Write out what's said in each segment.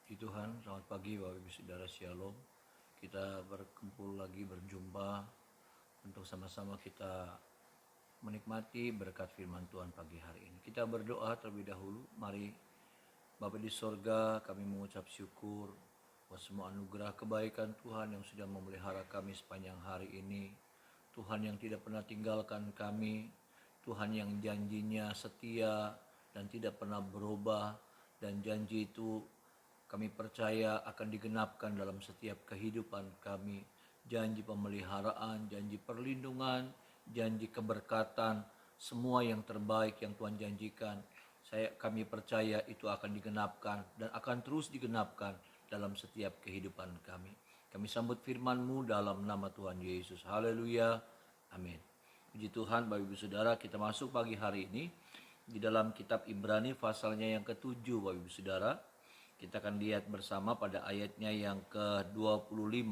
Puji Tuhan, selamat pagi Bapak Ibu Saudara Shalom. Kita berkumpul lagi, berjumpa untuk sama-sama kita menikmati berkat firman Tuhan pagi hari ini. Kita berdoa terlebih dahulu. Mari Bapa di sorga, kami mengucap syukur buat semua anugerah kebaikan Tuhan yang sudah memelihara kami sepanjang hari ini. Tuhan yang tidak pernah tinggalkan kami, Tuhan yang janjinya setia dan tidak pernah berubah, dan janji itu kami percaya akan digenapkan dalam setiap kehidupan kami. Janji pemeliharaan, janji perlindungan, janji keberkatan, semua yang terbaik yang Tuhan janjikan. Kami percaya itu akan digenapkan dan akan terus digenapkan dalam setiap kehidupan kami. Kami sambut firman-Mu dalam nama Tuhan Yesus. Haleluya. Amin. Puji Tuhan, Bapak Ibu Saudara, kita masuk pagi hari ini di dalam kitab Ibrani pasalnya yang ke-7, Bapak Ibu Saudara. Kita akan lihat bersama pada ayatnya yang ke-25.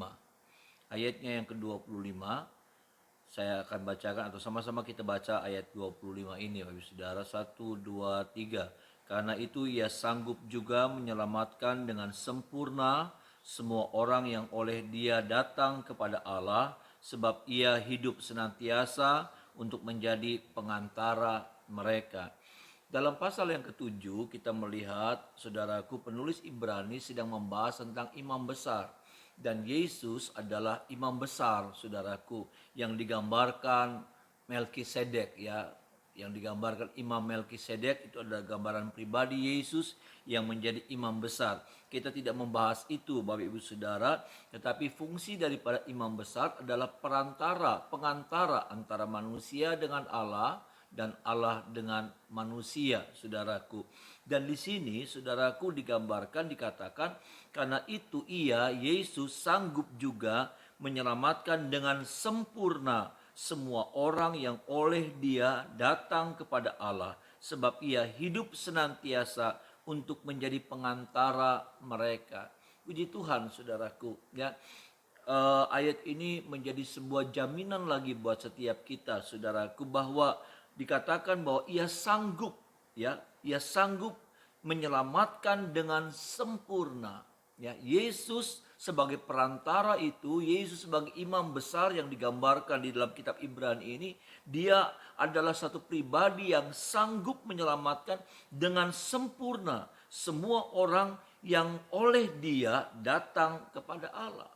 Ayatnya yang ke-25, saya akan bacakan atau sama-sama kita baca ayat 25 ini, Bapak Ibu Saudara. 1, 2, 3. Karena itu ia sanggup juga menyelamatkan dengan sempurna semua orang yang oleh Dia datang kepada Allah, sebab ia hidup senantiasa untuk menjadi pengantara mereka. Dalam pasal yang ke-7 kita melihat, saudaraku, penulis Ibrani sedang membahas tentang imam besar. Dan Yesus adalah imam besar, saudaraku, yang digambarkan Melkisedek, ya. Yang digambarkan Imam Melkisedek itu adalah gambaran pribadi Yesus yang menjadi imam besar. Kita tidak membahas itu, Bapak Ibu Saudara, tetapi fungsi daripada imam besar adalah perantara, pengantara antara manusia dengan Allah dan Allah dengan manusia, saudaraku. Dan di sini, saudaraku, digambarkan, dikatakan, karena itu ia, Yesus, sanggup juga menyelamatkan dengan sempurna semua orang yang oleh Dia datang kepada Allah, sebab ia hidup senantiasa untuk menjadi pengantara mereka. Puji Tuhan, saudaraku, ya. Ayat ini menjadi sebuah jaminan lagi buat setiap kita, saudaraku, bahwa dikatakan bahwa ia sanggup, ya, ia sanggup menyelamatkan dengan sempurna. Ya, Yesus sebagai perantara itu, Yesus sebagai imam besar yang digambarkan di dalam kitab Ibrani ini, dia adalah satu pribadi yang sanggup menyelamatkan dengan sempurna semua orang yang oleh Dia datang kepada Allah.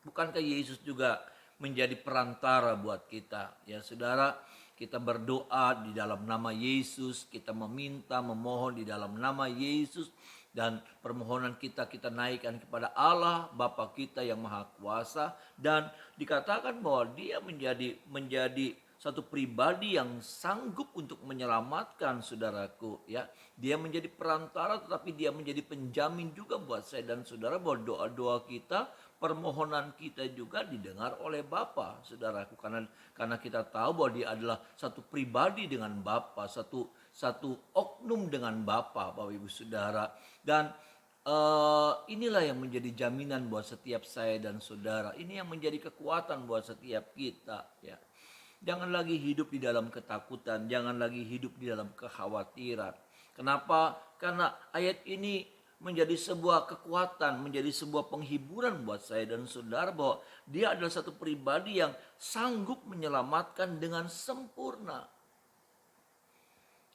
Bukankah Yesus juga menjadi perantara buat kita? Ya, saudara, kita berdoa di dalam nama Yesus, kita meminta, memohon di dalam nama Yesus, dan permohonan kita naikkan kepada Allah Bapa kita yang Maha Kuasa, dan dikatakan bahwa Dia menjadi satu pribadi yang sanggup untuk menyelamatkan, saudaraku, ya. Dia menjadi perantara, tetapi Dia menjadi penjamin juga buat saya dan saudara bahwa doa-doa kita, permohonan kita juga didengar oleh Bapa, saudaraku, karena kita tahu bahwa Dia adalah satu pribadi dengan Bapa, satu oknum dengan Bapa, Bapak Ibu Saudara. Dan inilah yang menjadi jaminan buat setiap saya dan saudara. Ini yang menjadi kekuatan buat setiap kita, ya. Jangan lagi hidup di dalam ketakutan, jangan lagi hidup di dalam kekhawatiran. Kenapa? Karena ayat ini menjadi sebuah kekuatan, menjadi sebuah penghiburan buat saya dan saudara bahwa Dia adalah satu pribadi yang sanggup menyelamatkan dengan sempurna.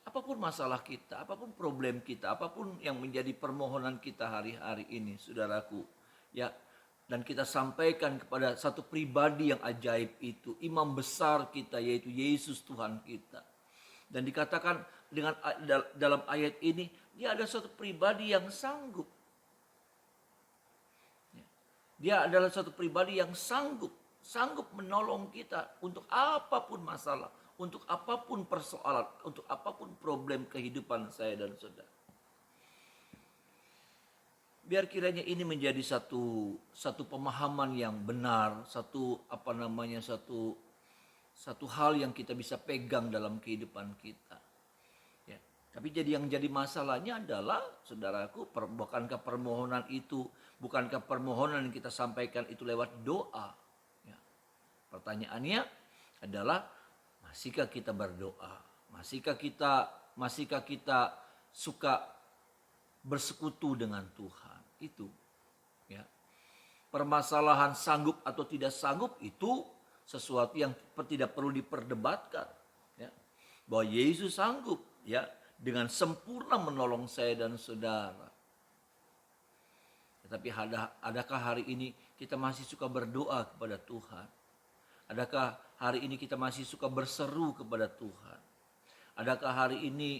Apapun masalah kita, apapun problem kita, apapun yang menjadi permohonan kita hari-hari ini, saudaraku, ya, dan kita sampaikan kepada satu pribadi yang ajaib itu, imam besar kita, yaitu Yesus Tuhan kita. Dan dikatakan dalam ayat ini, Dia ada suatu pribadi yang sanggup. Dia adalah suatu pribadi yang sanggup menolong kita untuk apapun masalah, untuk apapun persoalan, untuk apapun problem kehidupan saya dan saudara. Biar kiranya ini menjadi satu pemahaman yang benar, satu hal yang kita bisa pegang dalam kehidupan kita. Ya. Tapi yang jadi masalahnya adalah, saudaraku, bukankah permohonan yang kita sampaikan itu lewat doa? Ya. Pertanyaannya adalah, masihkah kita berdoa? Masihkah kita suka bersekutu dengan Tuhan? Itu, ya. Permasalahan sanggup atau tidak sanggup itu sesuatu yang tidak perlu diperdebatkan, ya. Bahwa Yesus sanggup, ya, dengan sempurna menolong saya dan saudara. Tetapi adakah hari ini kita masih suka berdoa kepada Tuhan? Adakah hari ini kita masih suka berseru kepada Tuhan? Adakah hari ini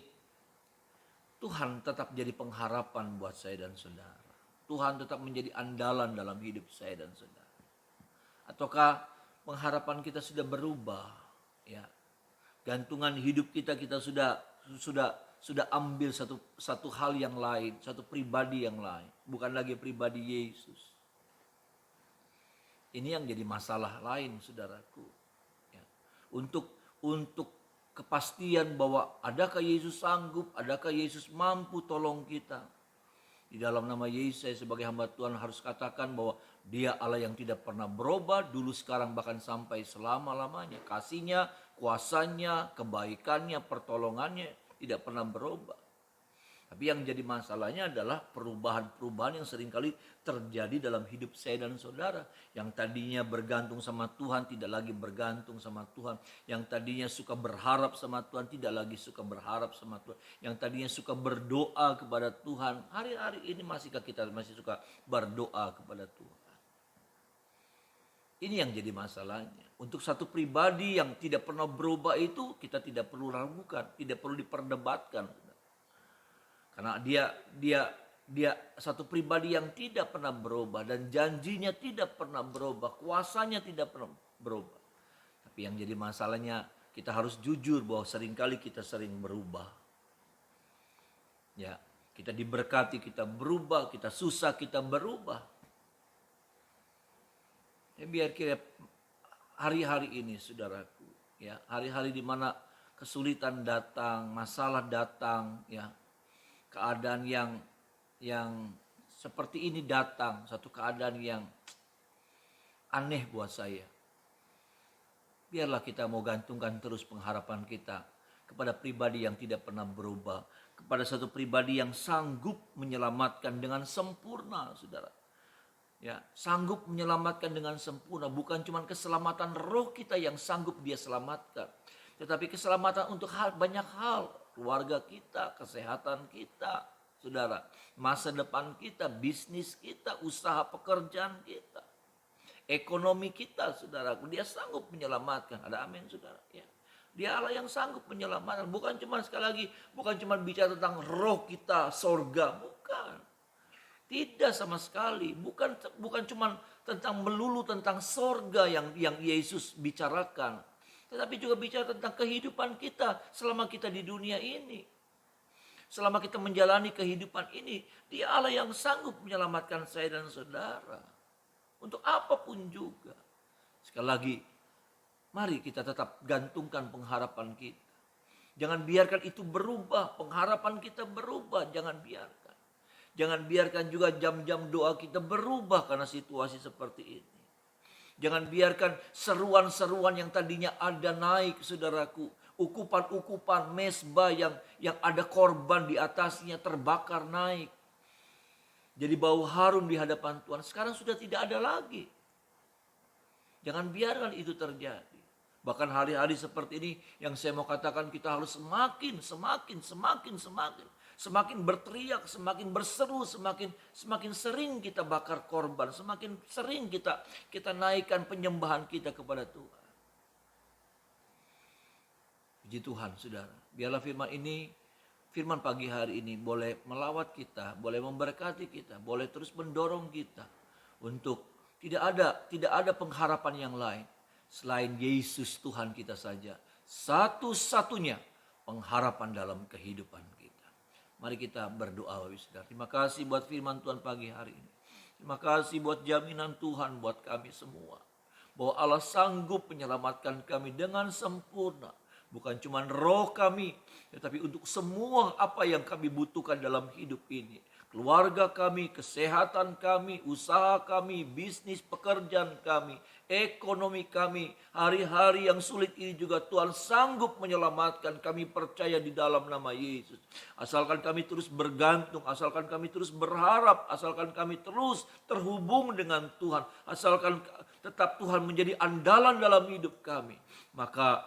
Tuhan tetap jadi pengharapan buat saya dan saudara? Tuhan tetap menjadi andalan dalam hidup saya dan saudara. Ataukah pengharapan kita sudah berubah, ya? Gantungan hidup kita sudah ambil satu hal yang lain, satu pribadi yang lain, bukan lagi pribadi Yesus. Ini yang jadi masalah lain, saudaraku. Ya. Untuk kepastian bahwa adakah Yesus sanggup, adakah Yesus mampu tolong kita. Di dalam nama Yesus saya sebagai hamba Tuhan harus katakan bahwa Dia Allah yang tidak pernah berubah, dulu sekarang bahkan sampai selama-lamanya. Kasih-Nya, kuasanya, kebaikannya, pertolongannya tidak pernah berubah. Tapi yang jadi masalahnya adalah perubahan-perubahan yang seringkali terjadi dalam hidup saya dan saudara. Yang tadinya bergantung sama Tuhan tidak lagi bergantung sama Tuhan. Yang tadinya suka berharap sama Tuhan tidak lagi suka berharap sama Tuhan. Yang tadinya suka berdoa kepada Tuhan, hari-hari ini masihkah kita masih suka berdoa kepada Tuhan? Ini yang jadi masalahnya. Untuk satu pribadi yang tidak pernah berubah itu kita tidak perlu ragukan, tidak perlu diperdebatkan. Karena dia satu pribadi yang tidak pernah berubah dan janjinya tidak pernah berubah, kuasanya tidak pernah berubah. Tapi yang jadi masalahnya kita harus jujur bahwa seringkali kita sering berubah. Ya, kita diberkati, kita berubah, kita susah, kita berubah. Ya, biar kira hari-hari ini, saudaraku, ya, hari-hari di mana kesulitan datang, masalah datang, ya, keadaan yang seperti ini datang, satu keadaan yang aneh buat saya. Biarlah kita mau gantungkan terus pengharapan kita kepada pribadi yang tidak pernah berubah, kepada satu pribadi yang sanggup menyelamatkan dengan sempurna, saudara. Ya, sanggup menyelamatkan dengan sempurna, bukan cuma keselamatan roh kita yang sanggup Dia selamatkan, tetapi keselamatan untuk banyak hal. Keluarga kita, kesehatan kita, saudara, masa depan kita, bisnis kita, usaha pekerjaan kita, ekonomi kita, saudara. Dia sanggup menyelamatkan. Ada amin, saudara? Ya. Dia Allah yang sanggup menyelamatkan. Bukan cuma sekali lagi, bukan cuma bicara tentang roh kita, sorga, bukan. Tidak sama sekali. Bukan cuma melulu tentang sorga yang Yesus bicarakan. Tetapi juga bicara tentang kehidupan kita selama kita di dunia ini. Selama kita menjalani kehidupan ini, Dia Allah yang sanggup menyelamatkan saya dan saudara. Untuk apapun juga. Sekali lagi, mari kita tetap gantungkan pengharapan kita. Jangan biarkan itu berubah, pengharapan kita berubah, jangan biarkan. Jangan biarkan juga jam-jam doa kita berubah karena situasi seperti ini. Jangan biarkan seruan-seruan yang tadinya ada naik, saudaraku. Ukupan-ukupan mesbah yang ada korban di atasnya terbakar naik. Jadi bau harum di hadapan Tuhan. Sekarang sudah tidak ada lagi. Jangan biarkan itu terjadi. Bahkan hari-hari seperti ini yang saya mau katakan kita harus semakin berteriak, semakin berseru, semakin sering kita bakar korban, semakin sering kita naikkan penyembahan kita kepada Tuhan. Puji Tuhan, saudara. Biarlah firman pagi hari ini boleh melawat kita, boleh memberkati kita, boleh terus mendorong kita untuk tidak ada pengharapan yang lain selain Yesus Tuhan kita saja. Satu-satunya pengharapan dalam kehidupan kita. Mari kita berdoa, saudara. Terima kasih buat firman Tuhan pagi hari ini. Terima kasih buat jaminan Tuhan buat kami semua. Bahwa Allah sanggup menyelamatkan kami dengan sempurna. Bukan cuma roh kami, tetapi untuk semua apa yang kami butuhkan dalam hidup ini. keluarga kami, kesehatan kami, usaha kami, bisnis pekerjaan kami, ekonomi kami. Hari-hari yang sulit ini juga Tuhan sanggup menyelamatkan. Kami percaya di dalam nama Yesus. Asalkan kami terus bergantung, asalkan kami terus berharap, asalkan kami terus terhubung dengan Tuhan, asalkan tetap Tuhan menjadi andalan dalam hidup kami, maka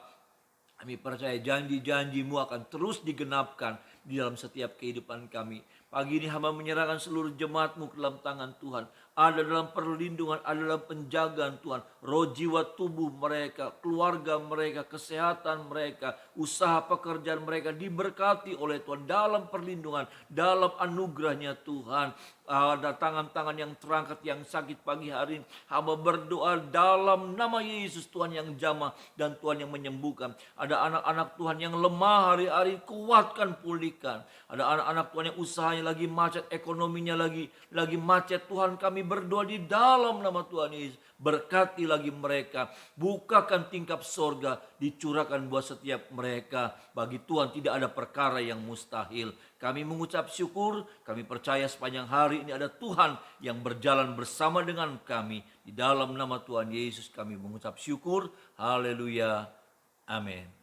kami percaya janji-janji-Mu akan terus digenapkan di dalam setiap kehidupan kami. Pagi ini hamba menyerahkan seluruh jemaat-Mu ke dalam tangan Tuhan. Ada dalam perlindungan, ada dalam penjagaan Tuhan. Roh, jiwa, tubuh mereka, keluarga mereka, kesehatan mereka, usaha pekerjaan mereka diberkati oleh Tuhan dalam perlindungan, dalam anugerahnya Tuhan. Ada tangan-tangan yang terangkat yang sakit pagi hari ini. Hamba berdoa dalam nama Yesus, Tuhan yang jamah dan Tuhan yang menyembuhkan. Ada anak-anak Tuhan yang lemah hari-hari, kuatkan, pulihkan. Ada anak-anak Tuhan yang usahanya lagi macet, ekonominya lagi macet. Tuhan, kami berdoa di dalam nama Tuhan Yesus. Berkati lagi mereka, bukakan tingkap sorga, dicurahkan buat setiap mereka. Bagi Tuhan tidak ada perkara yang mustahil. Kami mengucap syukur, kami percaya sepanjang hari ini ada Tuhan yang berjalan bersama dengan kami. Di dalam nama Tuhan Yesus kami mengucap syukur, haleluya, amin.